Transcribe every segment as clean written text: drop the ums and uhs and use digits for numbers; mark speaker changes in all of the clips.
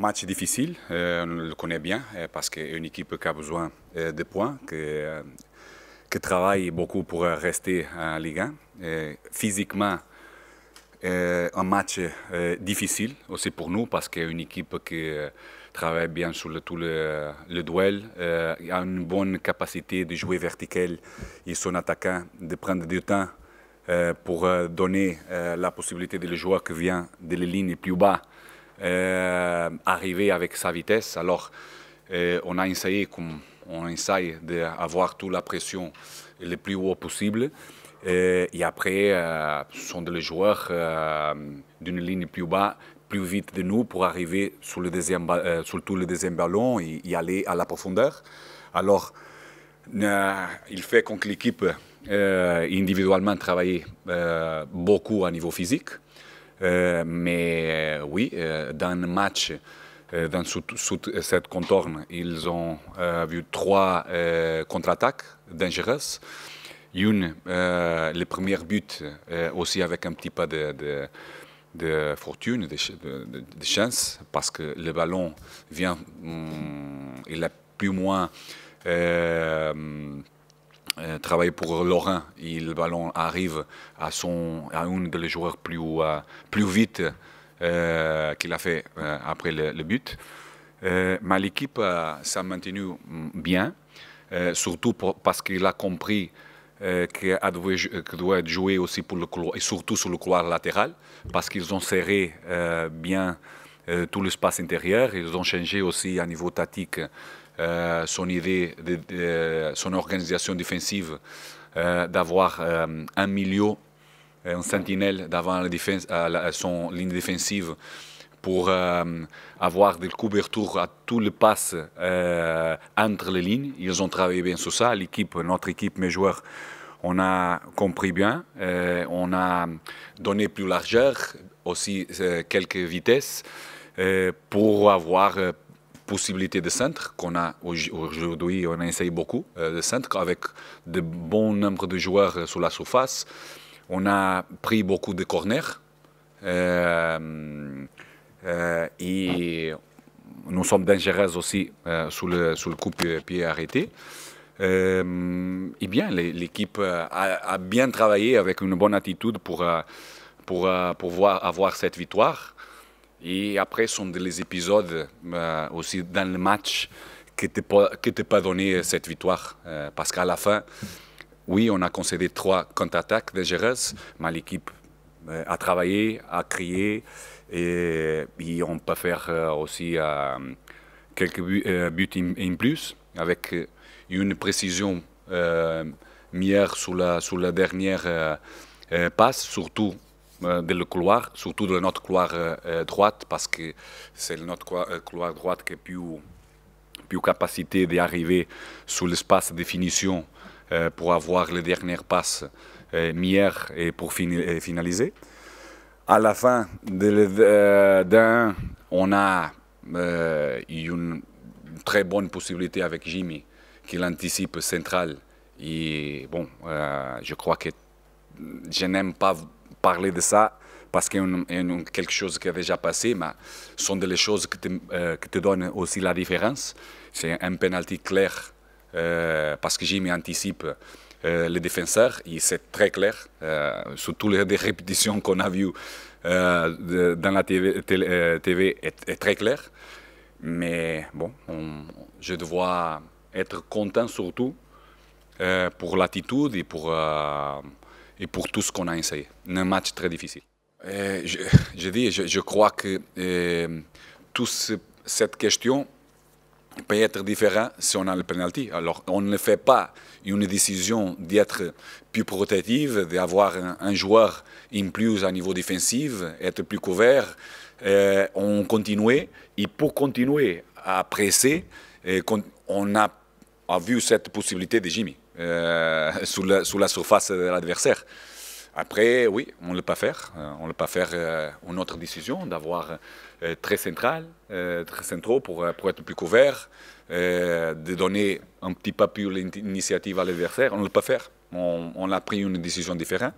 Speaker 1: Match difficile, on le connaît bien parce qu'une équipe qui a besoin de points, qui travaille beaucoup pour rester en Ligue 1. Physiquement, un match difficile aussi pour nous parce qu'une équipe qui travaille bien sur tout le duel, a une bonne capacité de jouer vertical et son attaquant de prendre du temps pour donner la possibilité de le joueur qui vient de la ligne plus bas arriver avec sa vitesse. Alors, on a essayé, comme on essaye d'avoir toute la pression le plus haut possible. Et après, ce sont des joueurs d'une ligne plus bas, plus vite de nous pour arriver sur tout le deuxième ballon et aller à la profondeur. Alors, il fait que l'équipe individuellement travailler beaucoup à niveau physique. Mais oui, dans le match, dans cette contourne, ils ont vu 3 contre-attaques dangereuses. Une, le premier but, aussi avec un petit peu de fortune, de chance, parce que le ballon vient, il a plus ou moins travaillé pour Laurent et le ballon arrive à un des joueurs plus vite qu'il a fait après le but. Mais l'équipe s'est maintenue bien, surtout parce qu'il a compris qu'il doit jouer aussi pour le couloir, et surtout sur le couloir latéral, parce qu'ils ont serré bien tout l'espace intérieur. Ils ont changé aussi à niveau tactique son idée, son organisation défensive, d'avoir un milieu, un sentinelle devant son ligne défensive pour avoir des couvertures à tous les passes entre les lignes. Ils ont travaillé bien sur ça. Notre équipe, mes joueurs, on a compris bien. On a donné plus largeur, aussi quelques vitesses pour avoir possibilité de centre qu'on a aujourd'hui. On a essayé beaucoup de centre avec de bons nombres de joueurs sur la surface. On a pris beaucoup de corners. Et nous sommes dangereux aussi sur le coup de pied arrêté. Et bien, l'équipe a bien travaillé avec une bonne attitude pour avoir cette victoire. Et après, ce sont des épisodes aussi dans le match qui n'étaient pas donné cette victoire. Parce qu'à la fin, oui, on a concédé 3 contre-attaques dangereuses, mais l'équipe a travaillé, a crié. Et on peut faire aussi quelques buts en plus, avec une précision meilleure sur la dernière passe, surtout de le couloir, surtout de notre couloir droite, parce que c'est notre couloir droite qui a plus capacité d'arriver sur l'espace de finition pour avoir les dernières passes meilleures et pour finaliser. À la fin d'un, on a une très bonne possibilité avec Jimmy, qui l'anticipe central. Et bon, je crois que je n'aime pas parler de ça parce qu'il y a quelque chose qui a déjà passé, mais ce sont des choses qui te donnent aussi la différence. C'est un penalty clair parce que Jimmy anticipe le défenseur, et c'est très clair, sur toutes les répétitions qu'on a vues dans la TV est très clair. Mais bon, je dois être content surtout pour l'attitude et pour tout ce qu'on a essayé. Un match très difficile. Je crois que toute cette question peut être différent si on a le penalty. Alors, on ne fait pas une décision d'être plus protective, d'avoir un joueur en plus à niveau défensif, être plus couvert. On continue. Et pour continuer à presser, on a vu cette possibilité de Jimmy sous la surface de l'adversaire. Après, oui, on ne peut pas faire. On ne peut pas faire une autre décision d'avoir très centraux pour être plus couvert, de donner un petit peu plus l'initiative à l'adversaire. On ne peut pas faire. On a pris une décision différente.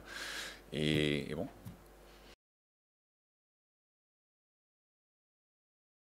Speaker 1: Et bon.